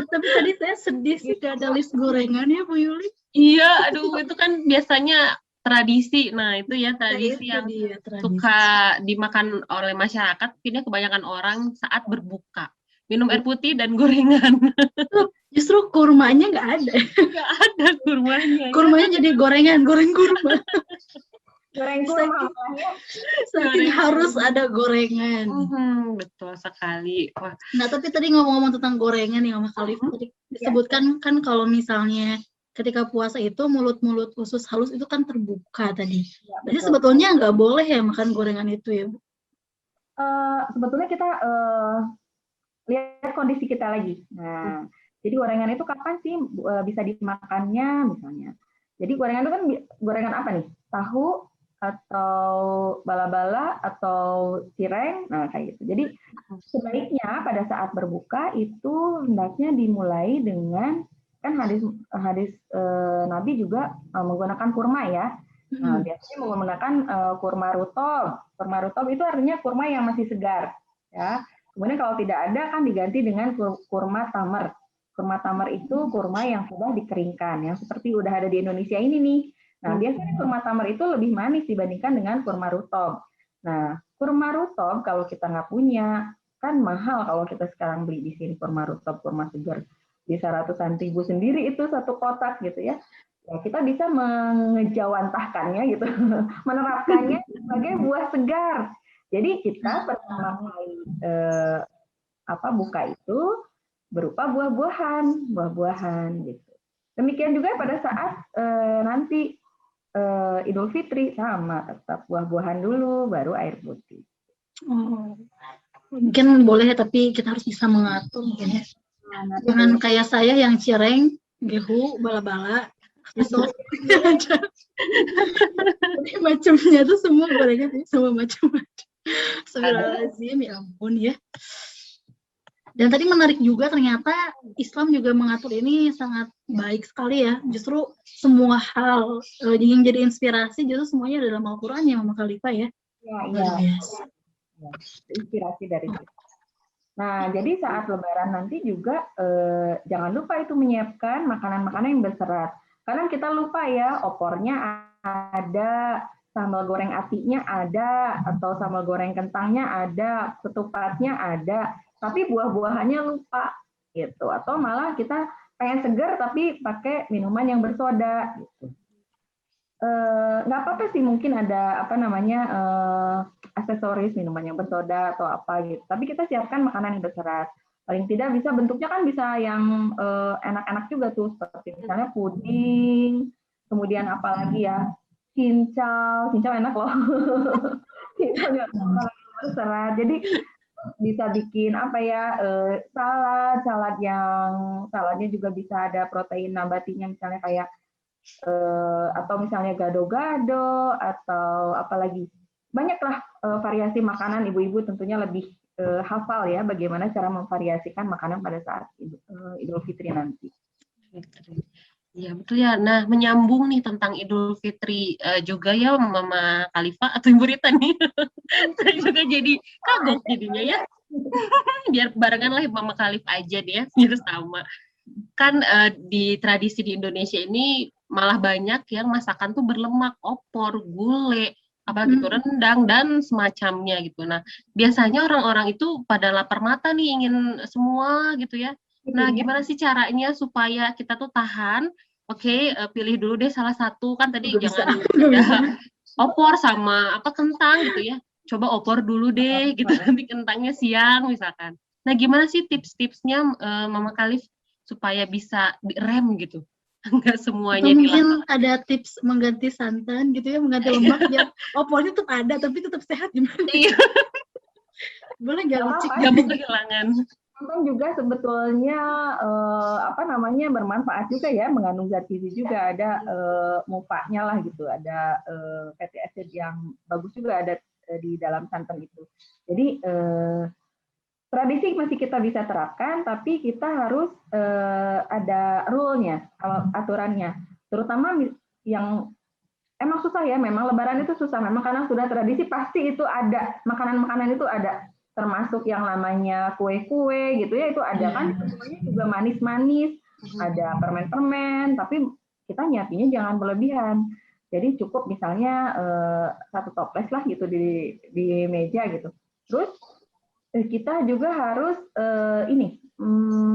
S6: Tapi tadi saya sedih sih gak ada list gorengan ya Bu Yuli.
S5: iya, aduh itu kan biasanya tradisi. Nah, itu ya tradisi yang suka dimakan oleh masyarakat, ini kebanyakan orang saat berbuka. Minum air putih dan gorengan.
S6: Justru kurmanya nggak ada.
S5: Nggak ada kurmanya.
S6: Kurmanya jadi gorengan, goreng kurma.
S7: Goreng kurma.
S6: Saking harus ada gorengan.
S5: Betul sekali. Wah.
S6: Nah, tapi tadi ngomong-ngomong tentang gorengan nih Mama Khalif, tadi disebutkan kan kalau misalnya ketika puasa itu mulut-mulut usus halus itu kan terbuka tadi. Jadi sebetulnya nggak boleh ya makan gorengan itu ya Bu?
S7: Sebetulnya kita lihat kondisi kita lagi. Nah, jadi gorengan itu kapan sih bisa dimakannya misalnya? Jadi gorengan itu kan gorengan apa nih? Tahu atau bala-bala atau cireng, nah kayak gitu. Jadi sebaiknya pada saat berbuka itu hendaknya dimulai dengan, kan hadis Nabi juga menggunakan kurma ya. Nah, biasanya menggunakan kurma rutob. Kurma rutob itu artinya kurma yang masih segar, ya. Kemudian kalau tidak ada kan diganti dengan kurma tamar. Kurma tamar itu kurma yang sudah dikeringkan, yang seperti udah ada di Indonesia ini nih. Nah, biasanya kurma tamar itu lebih manis dibandingkan dengan kurma rutob. Nah, kurma rutob kalau kita nggak punya, kan mahal kalau kita sekarang beli di sini kurma rutob, kurma segar. Bisa ratusan ribu sendiri itu satu kotak gitu ya. Ya kita bisa mengejawantahkannya gitu, menerapkannya sebagai buah segar. Jadi kita pertama kali buka itu berupa buah-buahan gitu. Demikian juga pada saat nanti Idul Fitri sama, tetap buah-buahan dulu baru air putih.
S6: Mungkin boleh tapi kita harus bisa mengatur mungkin ya. Jangan kayak saya yang cireng, gehu, bala-bala, itu macamnya tuh semua gorengan semua macam-macam. Astagfirullahaladzim, ya ampun ya. Dan tadi menarik juga ternyata Islam juga mengatur ini sangat baik sekali ya. Justru semua hal yang jadi inspirasi justru semuanya dalam Al-Quran ya Mama Khalifah ya.
S7: Iya. Inspirasi dari itu. Nah, jadi saat Lebaran nanti juga jangan lupa itu menyiapkan makanan-makanan yang berserat. Karena kita lupa ya, opornya ada, sambal goreng atinya ada, atau sambal goreng kentangnya ada, ketupatnya ada, tapi buah-buahannya lupa gitu. Atau malah kita pengen segar tapi pakai minuman yang bersoda gitu. Nggak apa-apa sih, mungkin ada aksesoris minuman yang bersoda atau apa gitu. Tapi kita siapkan makanan yang berserat. Paling tidak bisa bentuknya kan bisa yang enak-enak juga tuh, seperti misalnya puding, kemudian apalagi ya, cincau enak loh. Cincau berserat. Jadi bisa bikin saladnya juga bisa ada protein nabatinya, misalnya kayak atau misalnya gado-gado atau apalagi banyaklah variasi makanan. Ibu-ibu tentunya lebih hafal ya bagaimana cara memvariasikan makanan pada saat Idul Fitri nanti.
S5: Iya betul ya. Nah, menyambung nih tentang Idul Fitri juga ya Mama Khalifah atau Ibu Rita nih. Saya juga jadi kagok jadinya ya. Biar barengan lah Mama Khalifah aja deh ya, biar sama. Kan di tradisi di Indonesia ini malah banyak yang masakan tuh berlemak, opor, gulai, apalagi itu rendang dan semacamnya gitu. Nah, biasanya orang-orang itu pada lapar mata nih ingin semua gitu ya. Nah, gimana sih caranya supaya kita tuh tahan? Oke, pilih dulu deh salah satu, kan tadi jangan ada opor sama kentang gitu ya. Coba opor dulu deh gitu, nanti kentangnya siang misalkan. Nah, gimana sih tips-tipsnya Mama Khalif supaya bisa direm gitu? Nggak
S6: Atau
S5: semuanya
S6: mungkin
S5: dilakukan.
S6: ada tips mengganti santan gitu ya, mengganti lemak biar opornya tetap ada tapi tetap sehat gimana?
S5: Iya,
S6: Boleh nggak
S7: Nggak
S6: Cik?
S7: apa-apa.
S5: nggak mau kehilangan.
S7: Santan juga sebetulnya bermanfaat juga ya, mengandung zat gizi juga, ada mufanya lah gitu, ada fatty acid yang bagus juga ada di dalam santan itu. Jadi tradisi masih kita bisa terapkan, tapi kita harus ada rule-nya, aturannya. Terutama yang emang susah ya, memang Lebaran itu susah, memang karena sudah tradisi pasti itu ada makanan-makanan itu ada, termasuk yang namanya kue-kue gitu ya, itu ada kan, semuanya juga manis-manis, ada permen-permen, tapi kita nyiapinnya jangan berlebihan. Jadi cukup misalnya 1 toples lah gitu di meja gitu. Terus kita juga harus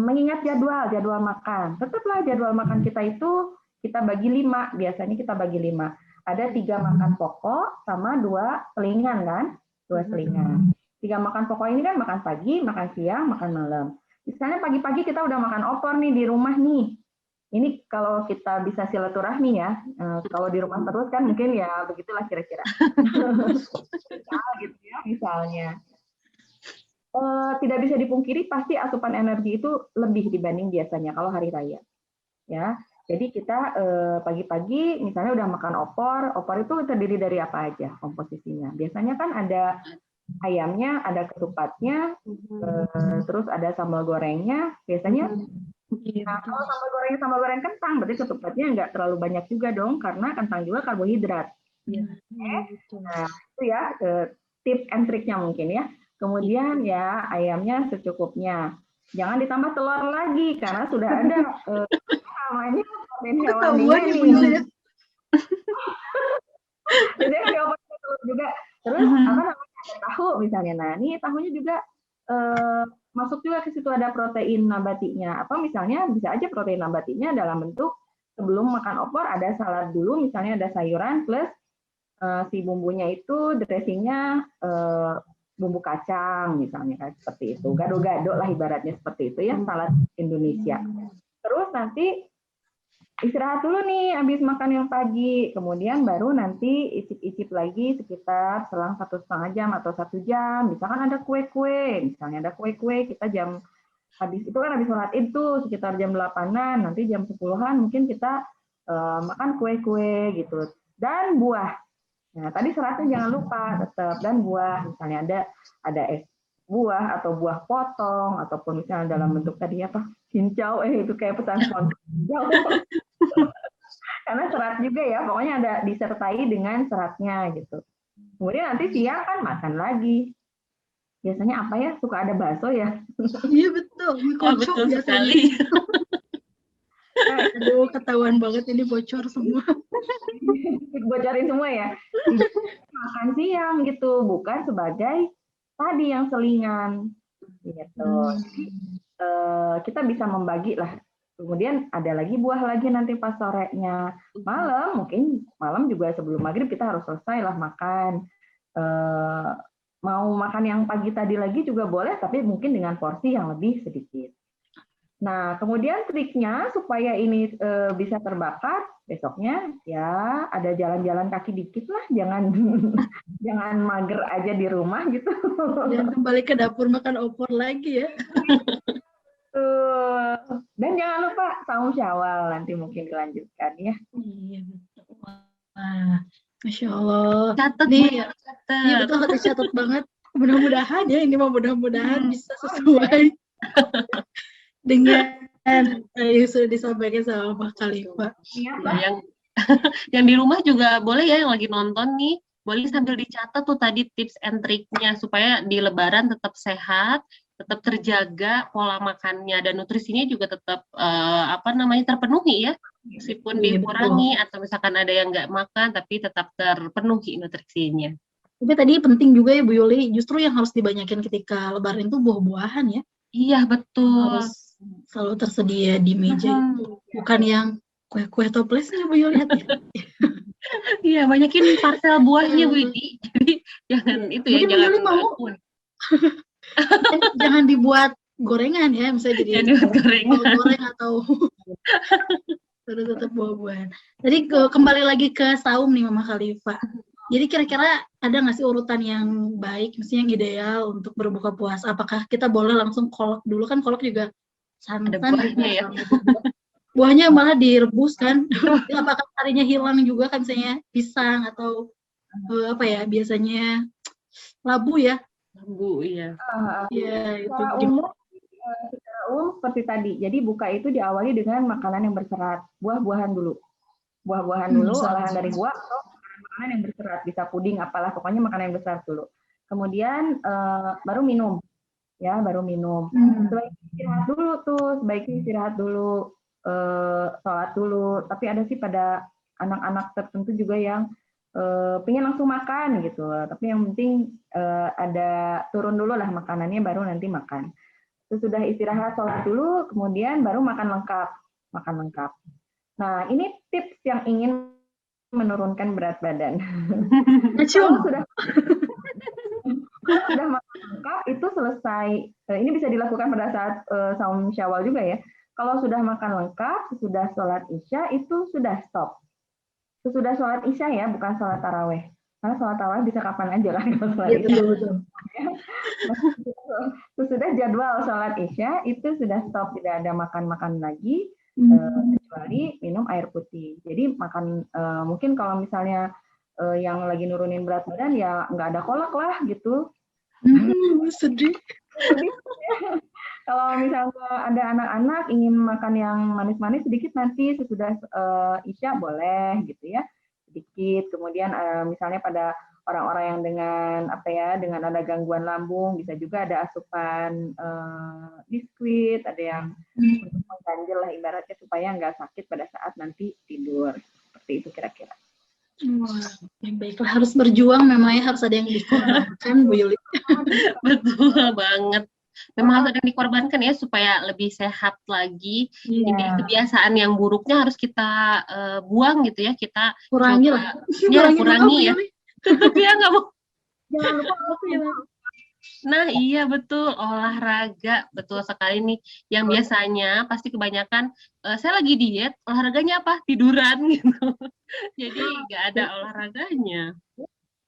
S7: mengingat jadwal makan. Tetaplah jadwal makan kita itu kita bagi 5, biasanya kita bagi 5. Ada 3 makan pokok sama 2 selingan kan, 2 selingan. 3 makan pokok ini kan makan pagi, makan siang, makan malam. Misalnya pagi-pagi kita udah makan opor nih di rumah nih. Ini kalau kita bisa silaturahmi ya, kalau di rumah terus kan mungkin ya begitulah kira-kira. Gitu ya, misalnya. Tidak bisa dipungkiri pasti asupan energi itu lebih dibanding biasanya kalau hari raya. Ya, jadi kita pagi-pagi misalnya udah makan opor itu terdiri dari apa aja komposisinya. Biasanya kan ada ayamnya, ada ketupatnya, terus ada sambal gorengnya. Biasanya, nah, kalau sambal goreng kentang, berarti ketupatnya nggak terlalu banyak juga dong, karena kentang juga karbohidrat. Nah, itu ya tips and triknya mungkin ya. Kemudian ya ayamnya secukupnya. Jangan ditambah telur lagi karena sudah ada namanya protein hewaninya nih. Jadi telur juga. Terus apa namanya, ada tahu misalnya. Nah, ini tahunya juga masuk juga ke situ, ada protein nabatinya. Apa misalnya bisa aja protein nabatinya dalam bentuk sebelum makan opor ada salad dulu, misalnya ada sayuran plus si bumbunya itu dressingnya bumbu kacang misalnya kan, seperti itu, gado-gado lah ibaratnya seperti itu ya, salad Indonesia. Terus nanti istirahat dulu nih habis makan yang pagi, kemudian baru nanti icip-icip lagi sekitar selang 1,5 jam atau 1 jam. Misalkan ada kue-kue, misalnya ada kue-kue, kita jam habis itu kan habis sholat itu sekitar jam 8-an, nanti jam 10-an mungkin kita makan kue-kue gitu. Dan buah. Nah, tadi seratnya jangan lupa tetap, dan buah, misalnya ada es buah atau buah potong, ataupun misalnya dalam bentuk tadi apa, cincau, itu kayak pesan sponsor. Karena serat juga ya, pokoknya ada disertai dengan seratnya gitu. Kemudian nanti siang kan makan lagi. Biasanya apa ya, suka ada bakso ya?
S6: Iya betul, mie kocok
S5: Betul
S6: biasanya.
S5: sekali.
S6: Aduh, ketahuan banget ini bocor semua.
S7: Bocorin semua ya. Makan siang gitu, bukan sebagai tadi yang selingan gitu. Jadi kita bisa membagi lah. Kemudian ada lagi buah lagi nanti pas sorenya. Mungkin malam juga sebelum maghrib kita harus selesai lah makan. Mau makan yang pagi tadi lagi juga boleh, tapi mungkin dengan porsi yang lebih sedikit. Nah, kemudian triknya supaya ini bisa terbakar, besoknya ya ada jalan-jalan kaki dikit lah, jangan mager aja di rumah gitu.
S6: Jangan kembali ke dapur makan opor lagi ya.
S7: Dan jangan lupa saum Syawal nanti mungkin dilanjutkan ya.
S6: Iya betul. Wah, Masya Allah.
S5: Catat,
S6: Nih,
S5: catat.
S6: iya betul, harus dicatat banget. Mudah-mudahan ya, ini mah mudah-mudahan bisa sesuai dengan yang sudah disampaikan sama Pak Khalifah.
S5: Yang di rumah juga boleh ya, yang lagi nonton nih, boleh sambil dicatat tuh tadi tips and triknya supaya di Lebaran tetap sehat, tetap terjaga pola makannya, dan nutrisinya juga tetap terpenuhi ya, meskipun dikurangi atau misalkan ada yang nggak makan tapi tetap terpenuhi nutrisinya.
S6: Tapi tadi penting juga ya Bu Yuli, justru yang harus dibanyakin ketika Lebaran itu buah-buahan ya.
S5: Iya betul.
S6: Harus selalu tersedia di meja itu, bukan yang kue-kue toplesnya Bu Yuli.
S5: Iya, banyakin parcel buahnya Bu Yuli. Jadi jangan itu ya, jangan
S6: mau. Jangan dibuat gorengan ya, misalnya jadi
S5: goreng
S6: atau Harus tetap buah-buahan. Tadi kembali lagi ke saum nih Mama Khalifah. Jadi kira-kira ada nggak sih urutan yang baik, misalnya yang ideal untuk berbuka puasa? Apakah kita boleh langsung kolak dulu? Kan kolak juga santan.
S5: Ada buahnya ya.
S6: Buahnya malah direbus kan. Apakah harinya hilang juga kan, misalnya pisang atau apa ya, biasanya labu ya.
S5: Labu, iya.
S6: Iya, itu.
S7: Secara umum seperti tadi. Jadi buka itu diawali dengan makanan yang berserat, buah-buahan dulu. Buah-buahan dulu, olahan dari buah atau makanan yang berserat, bisa puding apalah, pokoknya makanan yang berserat dulu. Kemudian baru minum. Ya, baru minum. Setelah istirahat dulu tuh, sebaiknya istirahat dulu, sholat dulu. Tapi ada sih pada anak-anak tertentu juga yang pengen langsung makan gitu. Tapi yang penting ada turun dulu lah makanannya, baru nanti makan. Sesudah istirahat, sholat dulu, kemudian baru makan lengkap. Makan lengkap. Nah, ini tips yang ingin menurunkan berat badan. Kalau sudah makan lengkap, itu selesai. Ini bisa dilakukan pada saat saum Syawal juga ya. Kalau sudah makan lengkap, sudah sholat Isya, itu sudah stop. Sesudah sholat Isya ya, bukan sholat taraweh. Karena sholat taraweh bisa kapan aja kan. Sesudah jadwal sholat Isya, itu sudah stop. Tidak ada makan-makan lagi, kecuali minum air putih. Jadi makan, mungkin kalau misalnya yang lagi nurunin berat badan, ya nggak ada kolak lah gitu.
S6: Sedih.
S7: Kalau misalnya ada anak-anak ingin makan yang manis-manis sedikit, nanti sesudah Isya boleh gitu ya, sedikit. Kemudian misalnya pada orang-orang yang dengan ada gangguan lambung, bisa juga ada asupan biskuit, ada yang untuk mengganjel lah ibaratnya, supaya nggak sakit pada saat nanti tidur. Seperti itu kira-kira.
S6: Wah, baiklah, harus berjuang, memangnya harus ada yang dikorbankan, Bu Yuli.
S5: Betul banget. Memang harus ada yang dikorbankan ya, supaya lebih sehat lagi. Jadi kebiasaan yang buruknya harus kita buang gitu ya, kita
S6: kurangi
S5: coba,
S6: lah.
S5: kurangi ya. Ya nggak mau.
S6: Jangan lupa.
S5: Nah iya betul, olahraga, betul sekali nih. Yang biasanya pasti kebanyakan saya lagi diet, olahraganya apa? Tiduran gitu. Jadi nggak ada olahraganya.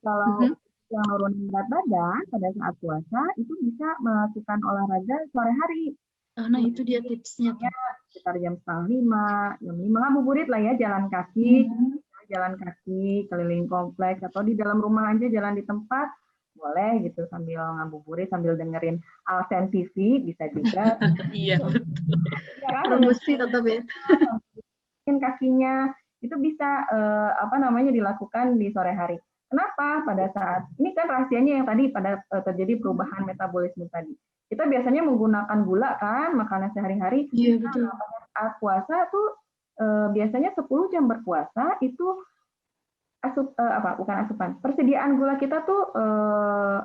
S7: Kalau yang nurunin berat badan pada saat puasa itu bisa melakukan olahraga sore hari.
S6: Nah itu dia tipsnya.
S7: Sekitar jam 4:30, jam 5 ngabuburit lah ya, jalan kaki, keliling kompleks, atau di dalam rumah aja jalan di tempat, boleh gitu, sambil ngabuburit, sambil dengerin Alsen TV, bisa juga.
S5: Iya betul.
S6: Promosi tetap ya.
S7: Kakinya itu bisa dilakukan di sore hari. Kenapa? Pada saat ini kan rahasianya yang tadi pada terjadi perubahan metabolisme tadi. Kita biasanya menggunakan gula kan, makanan sehari-hari.
S6: Iya betul.
S7: Pada saat puasa tuh biasanya 10 jam berpuasa itu persediaan gula kita tuh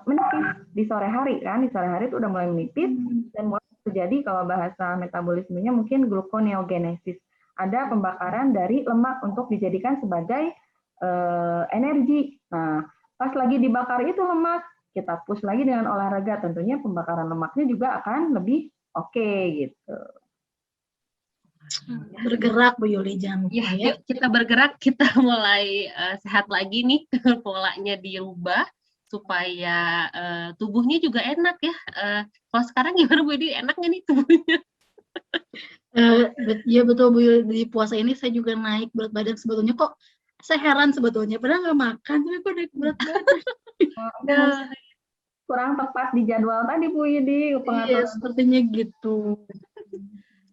S7: menipis di sore hari kan. Di sore hari itu udah mulai menipis dan mulai terjadi, kalau bahasa metabolismenya mungkin gluconeogenesis. Ada pembakaran dari lemak untuk dijadikan sebagai energi. Nah, pas lagi dibakar itu lemak, kita push lagi dengan olahraga, tentunya pembakaran lemaknya juga akan lebih oke gitu.
S6: Bergerak Bu Yuli, jangan lupa ya.
S5: Yuk kita bergerak, kita mulai sehat lagi nih, polanya dirubah supaya tubuhnya juga enak ya. Kalau sekarang gimana Bu Yuli, enak nggak nih tubuhnya?
S6: Ya betul Bu Yuli, di puasa ini saya juga naik berat badan sebetulnya. Kok saya heran sebetulnya, padahal nggak makan, tapi kok naik berat badan.
S7: Kurang tepat di jadwal tadi Bu Yudi.
S6: Iya, sepertinya gitu.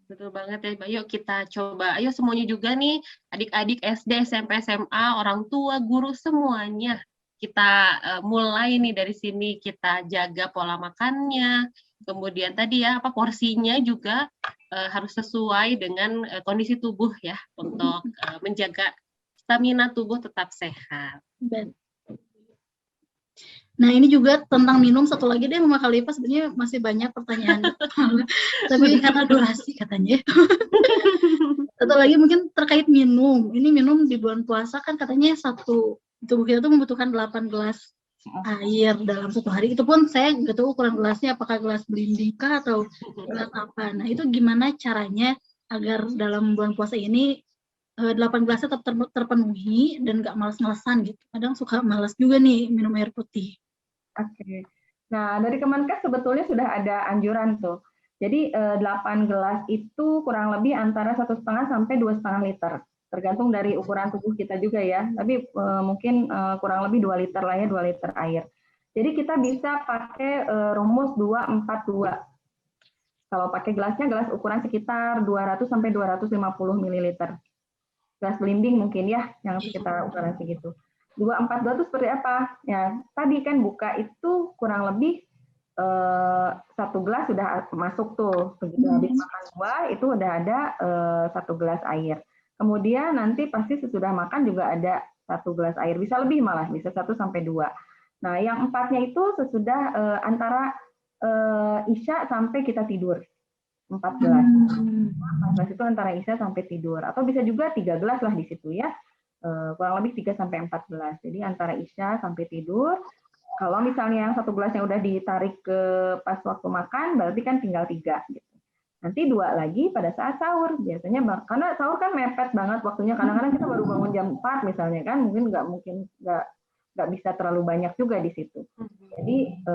S5: Betul banget ya, Mbak. Yuk kita coba. Ayo semuanya juga nih, adik-adik SD, SMP, SMA, orang tua, guru, semuanya. Kita mulai nih dari sini, kita jaga pola makannya. Kemudian tadi ya, porsinya juga harus sesuai dengan kondisi tubuh ya, untuk menjaga stamina tubuh tetap sehat.
S6: Nah ini juga tentang minum, satu lagi deh Mama Khalifah, sebenarnya masih banyak pertanyaan. Tapi karena durasi katanya. Satu lagi mungkin terkait minum. Ini minum di bulan puasa kan katanya tubuh kita tuh membutuhkan 8 gelas air dalam satu hari. Itu pun saya nggak tahu ukuran gelasnya, apakah gelas belimbing kah atau gelas apa. Nah itu gimana caranya agar dalam bulan puasa ini 8 gelasnya tetap terpenuhi dan nggak malas-malasan gitu. Kadang suka malas juga nih minum air putih.
S7: Oke. Nah, dari Kemenkes sebetulnya sudah ada anjuran tuh. Jadi 8 gelas itu kurang lebih antara 1,5 sampai 2,5 liter. Tergantung dari ukuran tubuh kita juga ya. Tapi mungkin kurang lebih 2 liter lah ya, 2 liter air. Jadi kita bisa pakai rumus 242. Kalau pakai gelasnya gelas ukuran sekitar 200 sampai 250 ml. Gelas belimbing mungkin ya, yang sekitar ukuran segitu. 242 itu seperti apa? Ya, tadi kan buka itu kurang lebih 1 gelas sudah masuk tuh. Begitu habis makan buah itu udah ada 1 gelas air. Kemudian nanti pasti sesudah makan juga ada 1 gelas air. Bisa lebih malah, bisa 1 sampai 2. Nah, yang 4-nya itu sesudah antara Isya sampai kita tidur. 4 gelas. 4 gelas itu antara Isya sampai tidur. Atau bisa juga 3 gelas lah di situ ya. Kurang lebih 3 sampai 4 gelas. Jadi antara Isya sampai tidur. Kalau misalnya yang 1 gelasnya udah ditarik ke pas waktu makan, berarti kan tinggal 3. Gitu. Nanti 2 lagi pada saat sahur. Biasanya karena sahur kan mepet banget waktunya. Kadang-kadang kita baru bangun jam 4 misalnya kan, mungkin nggak bisa terlalu banyak juga di situ. Jadi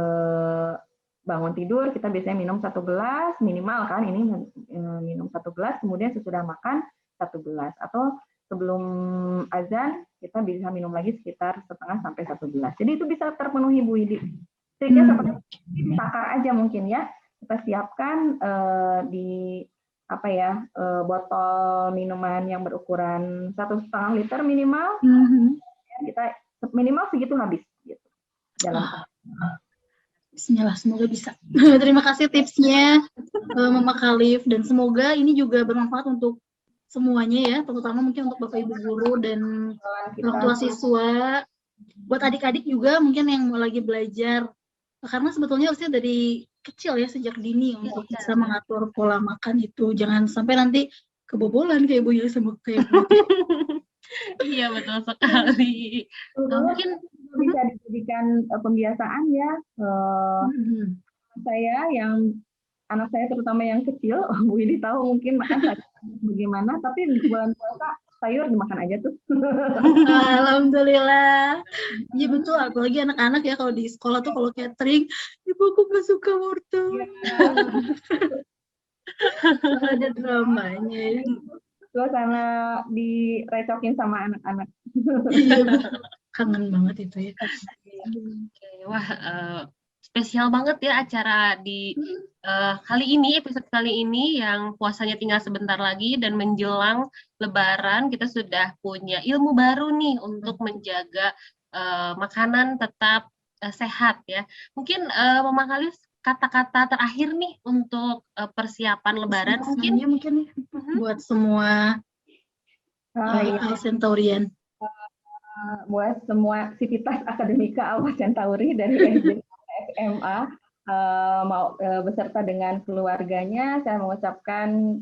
S7: bangun tidur kita biasanya minum 1 gelas minimal kan, ini minum 1 gelas, kemudian sesudah makan 1 gelas, atau sebelum azan kita bisa minum lagi sekitar 1,5 sampai 1 gelas. Jadi itu bisa terpenuhi Bu Idi. Sehingga seperti ditakar aja mungkin ya, kita siapkan di botol minuman yang berukuran 1,5 liter minimal, kita minimal segitu habis gitu dalam.
S6: Bismillah, semoga bisa. Terima kasih tipsnya Mama Khalif, dan semoga ini juga bermanfaat untuk semuanya ya, terutama mungkin untuk Bapak Ibu guru dan orang tua siswa, buat adik-adik juga mungkin yang mau lagi belajar, karena sebetulnya harusnya dari kecil ya, sejak dini untuk bisa mengatur pola makan itu, jangan sampai nanti kebobolan kayak Bu Yuli sama kayak Bu.
S5: Iya, betul sekali. Mungkin
S7: bisa dijadikan pembiasaan ya. Saya yang anak saya terutama yang kecil, Bu Idi tahu mungkin makan sayur bagaimana, tapi bulan puasa sayur dimakan aja tuh.
S6: Alhamdulillah. Iya betul, apalagi anak-anak ya kalau di sekolah tuh kalau catering, ibu aku nggak suka wortel. Ada dramanya.
S7: Suasana direcokin sama anak-anak.
S6: Iya, kangen banget itu ya.
S5: Oke, wah spesial banget ya acara di kali ini, episode kali ini yang puasanya tinggal sebentar lagi dan menjelang Lebaran, kita sudah punya ilmu baru nih untuk menjaga makanan tetap sehat ya. Mungkin Mama Khalif, kata-kata terakhir nih untuk persiapan Lebaran mungkin
S6: buat semua Centaurian.
S7: Buat semua Sivitas Akademika Alfa Centauri dari SD SMA beserta dengan keluarganya, saya mengucapkan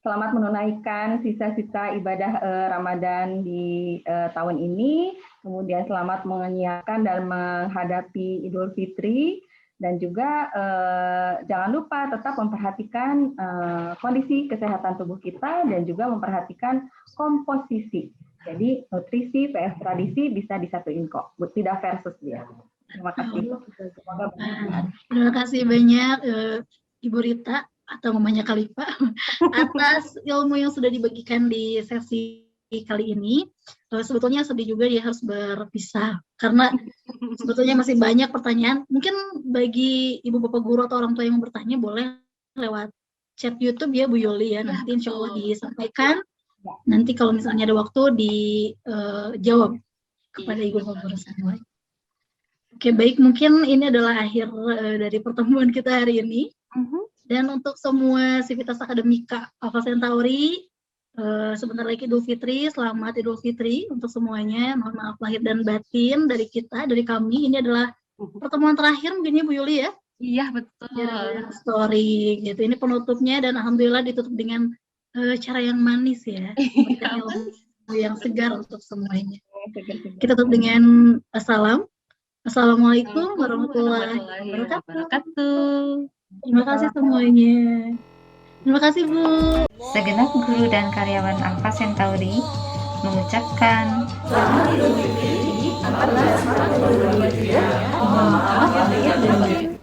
S7: selamat menunaikan sisa-sisa ibadah Ramadan di tahun ini, kemudian selamat menyiapkan dan menghadapi Idul Fitri, dan juga jangan lupa tetap memperhatikan kondisi kesehatan tubuh kita dan juga memperhatikan komposisi. Jadi nutrisi vs tradisi bisa disatuin kok, tidak versus dia. Terima kasih.
S6: Terima kasih banyak Ibu Rita atau Mamanya Khalifa atas ilmu yang sudah dibagikan di sesi kali ini. Sebetulnya sedih juga dia harus berpisah karena sebetulnya masih banyak pertanyaan. Mungkin bagi ibu bapak guru atau orang tua yang mau bertanya boleh lewat chat YouTube ya Bu Yuli ya. Nanti insya Allah disampaikan. Nanti kalau misalnya ada waktu dijawab kepada ibu bapak guru semua. Oke, baik, mungkin ini adalah akhir dari pertemuan kita hari ini. Dan untuk semua Sivitas Akademika Alfa Centauri, sebentar lagi Idul Fitri, selamat Idul Fitri untuk semuanya. Mohon maaf lahir dan batin dari kita, dari kami. Ini adalah pertemuan terakhir mungkin ya Bu Yuli ya?
S5: Iya, betul.
S6: Story gitu. Ini penutupnya dan alhamdulillah ditutup dengan cara yang manis ya. Yang segar untuk semuanya. Kita tutup dengan Assalamualaikum warahmatullahi wabarakatuh. Terima kasih semuanya. Terima kasih Bu.
S8: Segenap guru dan karyawan Alfa Centauri mengucapkan
S6: Selamat Idul Fitri 14 Maret 2023. Mohon maaf lahir dan batin.